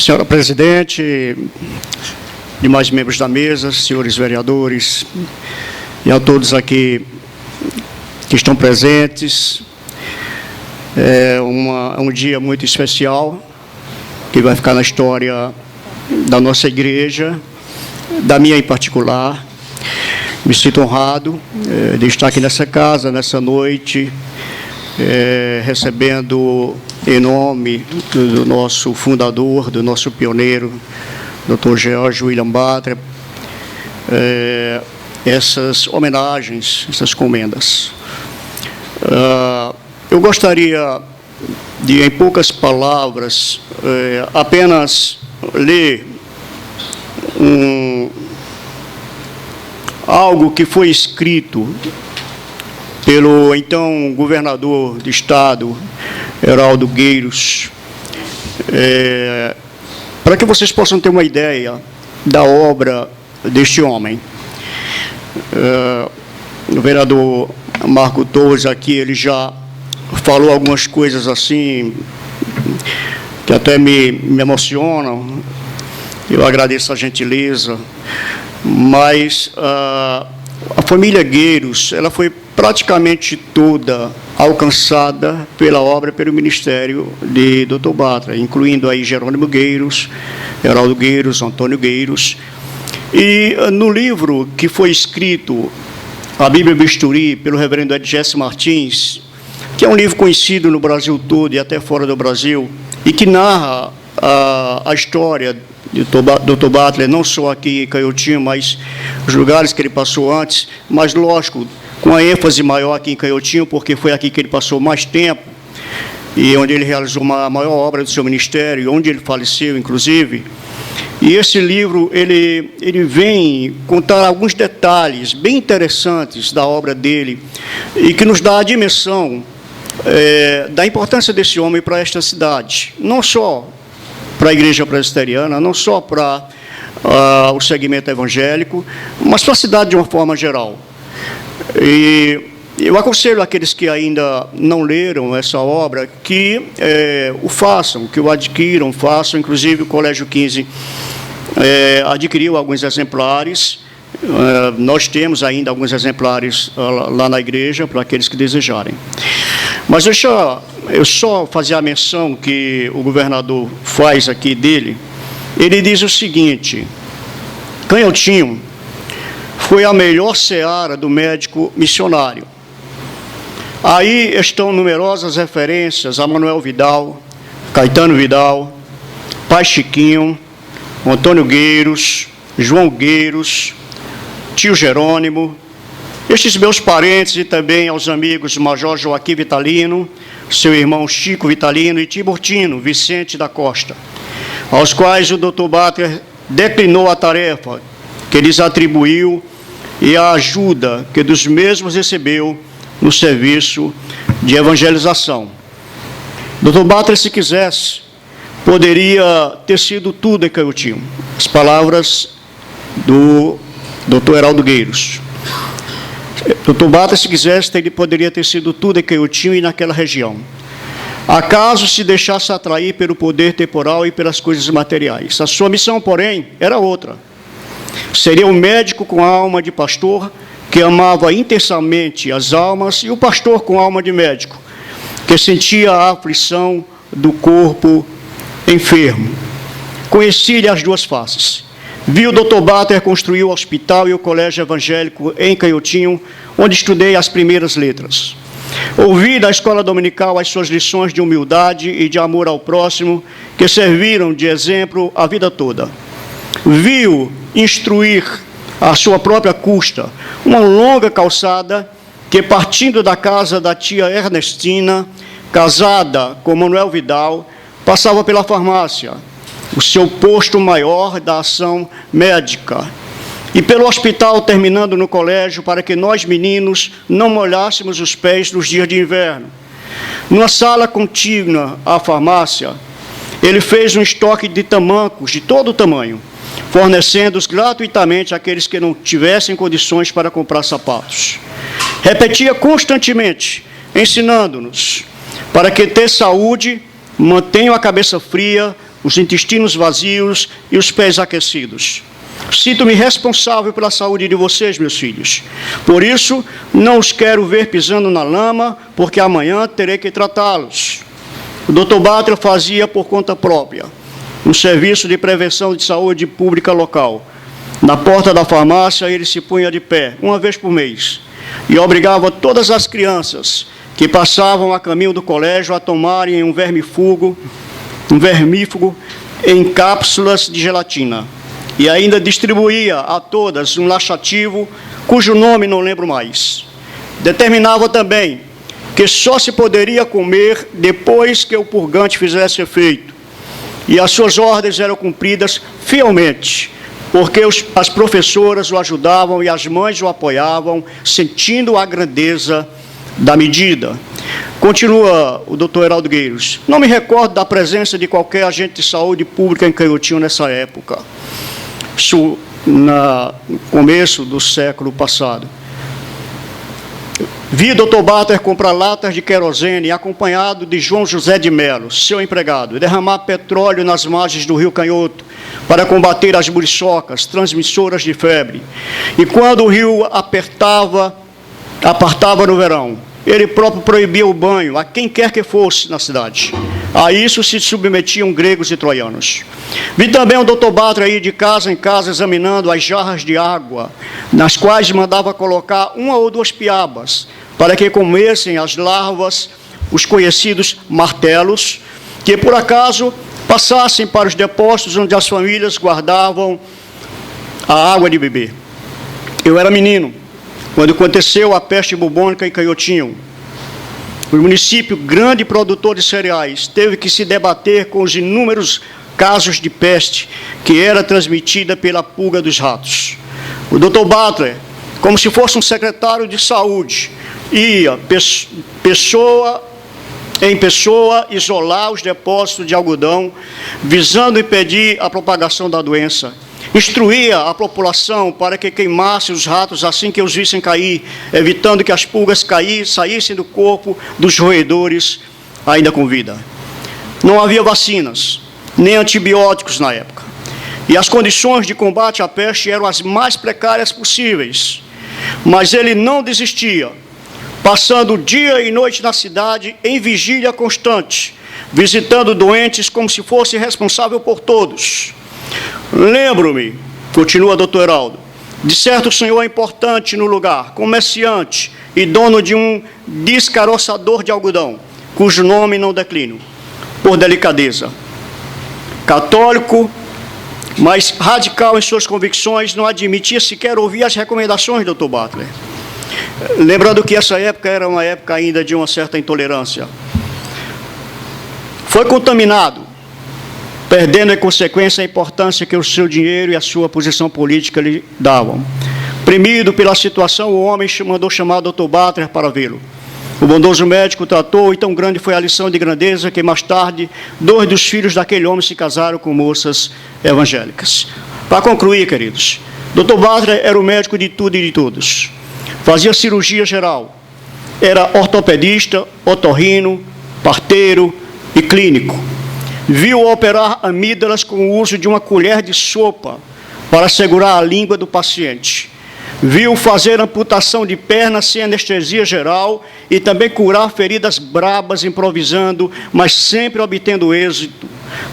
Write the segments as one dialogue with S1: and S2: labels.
S1: Senhora presidente, demais membros da mesa, senhores vereadores, e a todos aqui que estão presentes, é um dia muito especial, que vai ficar na história da nossa igreja, da minha em particular. Me sinto honrado de estar aqui nessa casa, nessa noite, recebendo em nome do nosso fundador, do nosso pioneiro, Dr. George William Butler, essas homenagens, essas comendas. Eu gostaria de, em poucas palavras, apenas ler algo que foi escrito pelo então governador do estado, Heraldo Gueiros, para que vocês possam ter uma ideia da obra deste homem. O vereador Marco Torres aqui, ele já falou algumas coisas assim, que até me emocionam. Eu agradeço a gentileza, mas a família Gueiros, ela foi praticamente toda alcançada pela obra, pelo ministério de Dr. Butler, incluindo aí Jerônimo Gueiros, Heraldo Gueiros, Antônio Gueiros. E no livro que foi escrito, A Bíblia Bisturi, pelo reverendo Edgécio Martins, que é um livro conhecido no Brasil todo e até fora do Brasil, e que narra a história de Dr. Butler, não só aqui em Canhotinho, mas os lugares que ele passou antes, mas, lógico, com a ênfase maior aqui em Canhotinho, porque foi aqui que ele passou mais tempo, e onde ele realizou uma maior obra do seu ministério, onde ele faleceu, inclusive. E esse livro, ele vem contar alguns detalhes bem interessantes da obra dele, e que nos dá a dimensão da importância desse homem para esta cidade, não só para a igreja presbiteriana, não só para o segmento evangélico, mas para a cidade de uma forma geral. E eu aconselho aqueles que ainda não leram essa obra que o façam, que o adquiram, façam. Inclusive, o Colégio 15 adquiriu alguns exemplares. Nós temos ainda alguns exemplares lá na igreja, para aqueles que desejarem. Mas eu só fazer a menção que o governador faz aqui dele. Ele diz o seguinte: Canhotinho foi a melhor seara do médico missionário. Aí estão numerosas referências a Manuel Vidal, Caetano Vidal, Pai Chiquinho, Antônio Gueiros, João Gueiros, tio Jerônimo, estes meus parentes e também aos amigos Major Joaquim Vitalino, seu irmão Chico Vitalino e Tiburtino Vicente da Costa, aos quais o Dr. Butler declinou a tarefa que lhes atribuiu e a ajuda que dos mesmos recebeu no serviço de evangelização. Dr. Butler, se quisesse, poderia ter sido tudo em Canhotinho. As palavras do Dr. Heraldo Gueiros. Dr. Butler, se quisesse, ele poderia ter sido tudo em Canhotinho e naquela região. Acaso se deixasse atrair pelo poder temporal e pelas coisas materiais. A sua missão, porém, era outra. Seria um médico com alma de pastor, que amava intensamente as almas, e o pastor com alma de médico, que sentia a aflição do corpo enfermo. Conheci-lhe as duas faces. Vi o Dr. Butler construir o hospital e o colégio evangélico em Canhotinho, onde estudei as primeiras letras. Ouvi da escola dominical as suas lições de humildade e de amor ao próximo, que serviram de exemplo a vida toda. Vi-o instruir à sua própria custa uma longa calçada que, partindo da casa da tia Ernestina, casada com Manuel Vidal, passava pela farmácia, o seu posto maior da ação médica, e pelo hospital, terminando no colégio, para que nós, meninos, não molhássemos os pés nos dias de inverno. Numa sala contígua à farmácia, ele fez um estoque de tamancos de todo o tamanho, fornecendo-os gratuitamente àqueles que não tivessem condições para comprar sapatos. Repetia constantemente, ensinando-nos, para que ter saúde, mantenham a cabeça fria, os intestinos vazios e os pés aquecidos. Sinto-me responsável pela saúde de vocês, meus filhos. Por isso, não os quero ver pisando na lama, porque amanhã terei que tratá-los. O Dr. Batra fazia por conta própria um serviço de prevenção de saúde pública local. Na porta da farmácia, ele se punha de pé, uma vez por mês, e obrigava todas as crianças que passavam a caminho do colégio a tomarem um vermífugo em cápsulas de gelatina. E ainda distribuía a todas um laxativo, cujo nome não lembro mais. Determinava também que só se poderia comer depois que o purgante fizesse efeito. E as suas ordens eram cumpridas fielmente, porque as professoras o ajudavam e as mães o apoiavam, sentindo a grandeza da medida. Continua o doutor Heraldo Gueiros. Não me recordo da presença de qualquer agente de saúde pública em Canhotinho nessa época. Isso no começo do século passado. Vi Dr. Batra comprar latas de querosene, acompanhado de João José de Melo, seu empregado, e derramar petróleo nas margens do rio Canhoto para combater as muriçocas, transmissoras de febre. E quando o rio apartava no verão, ele próprio proibia o banho a quem quer que fosse na cidade. A isso se submetiam gregos e troianos. Vi também o Dr. Batra ir de casa em casa examinando as jarras de água, nas quais mandava colocar uma ou duas piabas, para que comessem as larvas, os conhecidos martelos, que por acaso passassem para os depósitos onde as famílias guardavam a água de beber. Eu era menino quando aconteceu a peste bubônica em Canhotinho. O município, grande produtor de cereais, teve que se debater com os inúmeros casos de peste que era transmitida pela pulga dos ratos. O Dr. Batra, como se fosse um secretário de saúde, ia, pessoa em pessoa, isolar os depósitos de algodão, visando impedir a propagação da doença. Instruía a população para que queimasse os ratos assim que os vissem cair, evitando que as pulgas saíssem do corpo dos roedores ainda com vida. Não havia vacinas, nem antibióticos na época. E as condições de combate à peste eram as mais precárias possíveis. Mas ele não desistia, passando dia e noite na cidade em vigília constante, visitando doentes como se fosse responsável por todos. Lembro-me, continua doutor Heraldo, de certo senhor importante no lugar, comerciante e dono de um descaroçador de algodão, cujo nome não declino, por delicadeza. Católico, mas radical em suas convicções, não admitia sequer ouvir as recomendações do Dr. Butler. Lembrando que essa época era uma época ainda de uma certa intolerância. Foi contaminado, perdendo em consequência a importância que o seu dinheiro e a sua posição política lhe davam. Premido pela situação, o homem mandou chamar o Dr. Butler para vê-lo. O bondoso médico tratou, e tão grande foi a lição de grandeza que, mais tarde, 2 dos filhos daquele homem se casaram com moças evangélicas. Para concluir, queridos, Dr. Butler era o médico de tudo e de todos. Fazia cirurgia geral. Era ortopedista, otorrino, parteiro e clínico. Viu operar amígdalas com o uso de uma colher de sopa para segurar a língua do paciente. Viu fazer amputação de pernas sem anestesia geral e também curar feridas brabas improvisando, mas sempre obtendo êxito,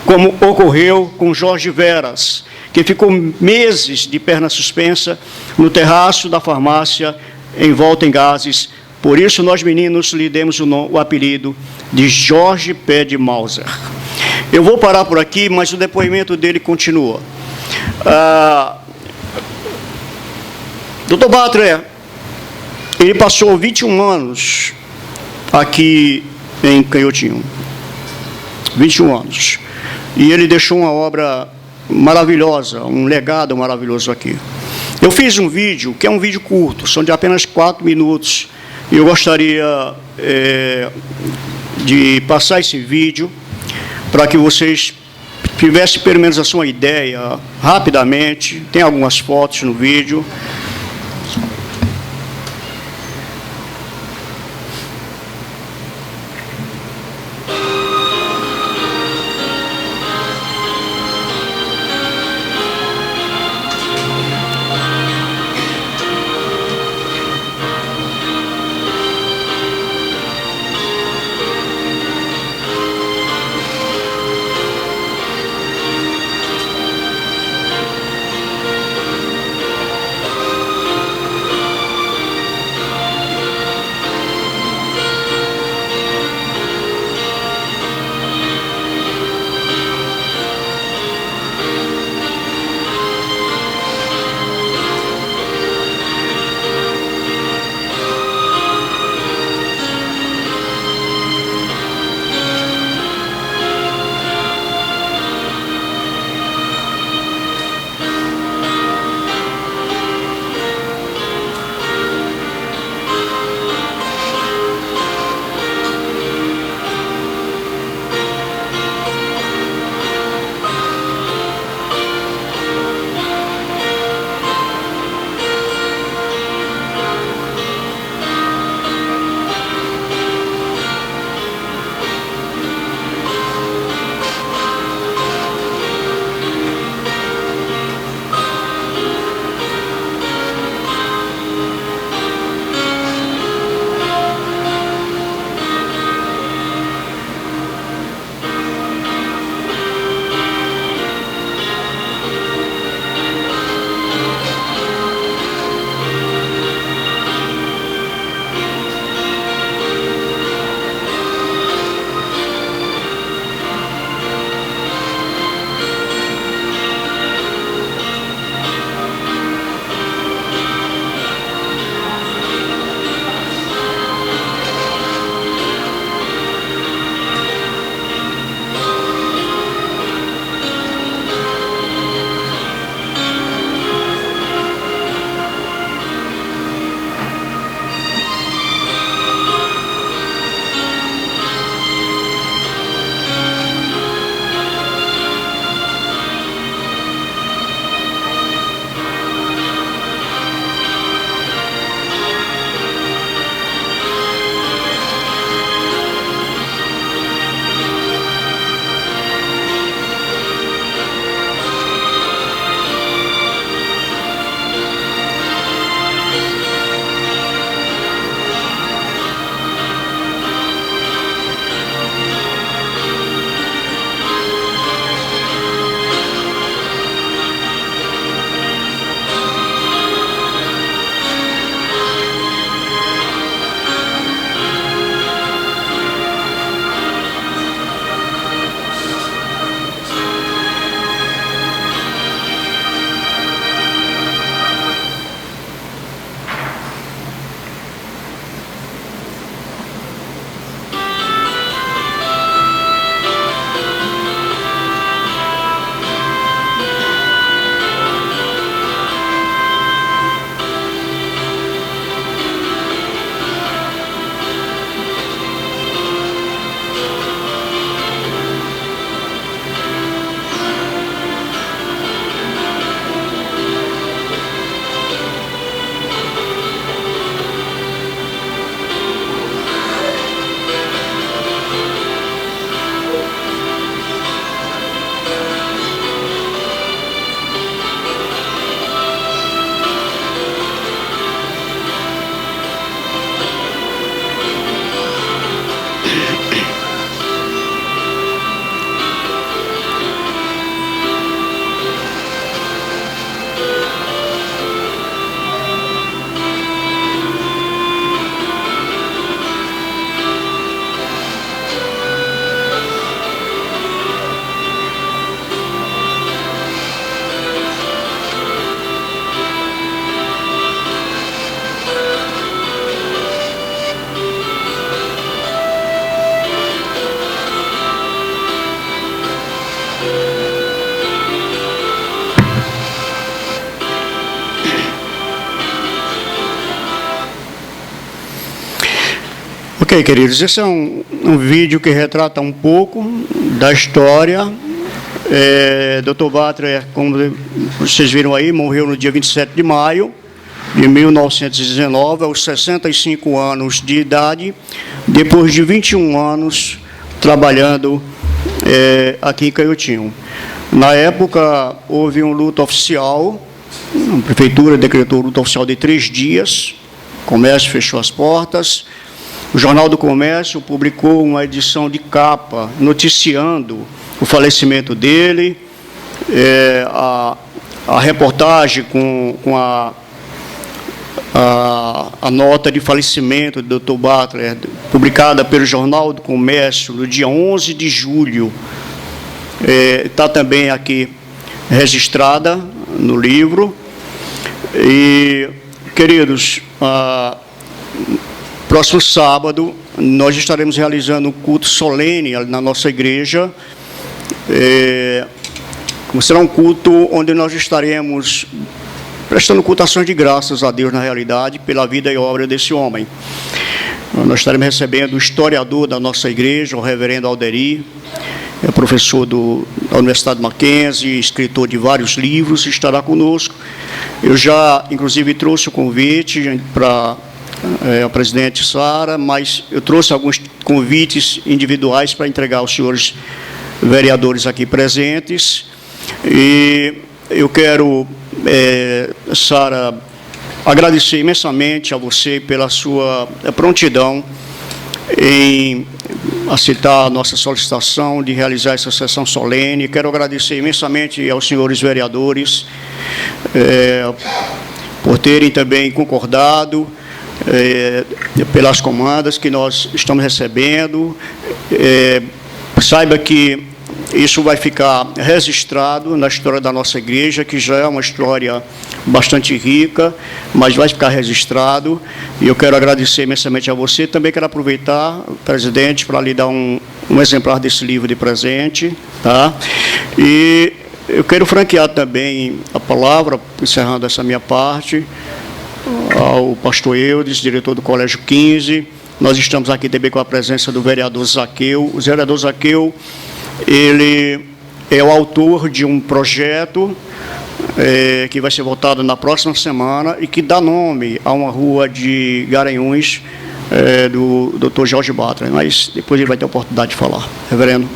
S1: como ocorreu com Jorge Veras, que ficou meses de perna suspensa no terraço da farmácia, envolto em gases. Por isso, nós meninos lhe demos o apelido de Jorge Pé de Mauser. Eu vou parar por aqui, mas o depoimento dele continua. Dr. Butler, ele passou 21 anos aqui em Canhotinho. 21 anos. E ele deixou uma obra maravilhosa, um legado maravilhoso aqui. Eu fiz um vídeo, que é um vídeo curto, são de apenas 4 minutos. Eu gostaria de passar esse vídeo para que vocês tivessem pelo menos a sua ideia rapidamente. Tem algumas fotos no vídeo. Ok, queridos, esse é um vídeo que retrata um pouco da história. Dr. Butler, como vocês viram aí, morreu no dia 27 de maio de 1919, aos 65 anos de idade, depois de 21 anos trabalhando aqui em Caiotinho. Na época, houve um luto oficial, a prefeitura decretou luto oficial de 3 dias, o comércio fechou as portas. O Jornal do Comércio publicou uma edição de capa noticiando o falecimento dele, a reportagem com a nota de falecimento do Dr. Butler, publicada pelo Jornal do Comércio no dia 11 de julho, está também aqui registrada no livro. E, queridos, próximo sábado, nós estaremos realizando um culto solene na nossa igreja. Será um culto onde nós estaremos prestando cultações de graças a Deus, na realidade, pela vida e obra desse homem. Nós estaremos recebendo o historiador da nossa igreja, o reverendo Alderi, professor da Universidade Mackenzie, escritor de vários livros, estará conosco. Eu já, inclusive, trouxe o convite para a presidente Sara, mas eu trouxe alguns convites individuais para entregar aos senhores vereadores aqui presentes. E eu quero, Sara, agradecer imensamente a você pela sua prontidão em aceitar a nossa solicitação de realizar essa sessão solene. Quero agradecer imensamente aos senhores vereadores por terem também concordado pelas comandas que nós estamos recebendo. Saiba que isso vai ficar registrado na história da nossa igreja, que já é uma história bastante rica, mas vai ficar registrado. E eu quero agradecer imensamente a você. Também quero aproveitar, presidente, para lhe dar um exemplar desse livro de presente. Tá? E eu quero franquear também a palavra, encerrando essa minha parte, ao pastor Eudes, diretor do Colégio 15. Nós estamos aqui também com a presença do vereador Zaqueu. O vereador Zaqueu, ele é o autor de um projeto que vai ser votado na próxima semana e que dá nome a uma rua de Garanhuns, do Dr. Jorge Butler. Mas depois ele vai ter a oportunidade de falar. Reverendo.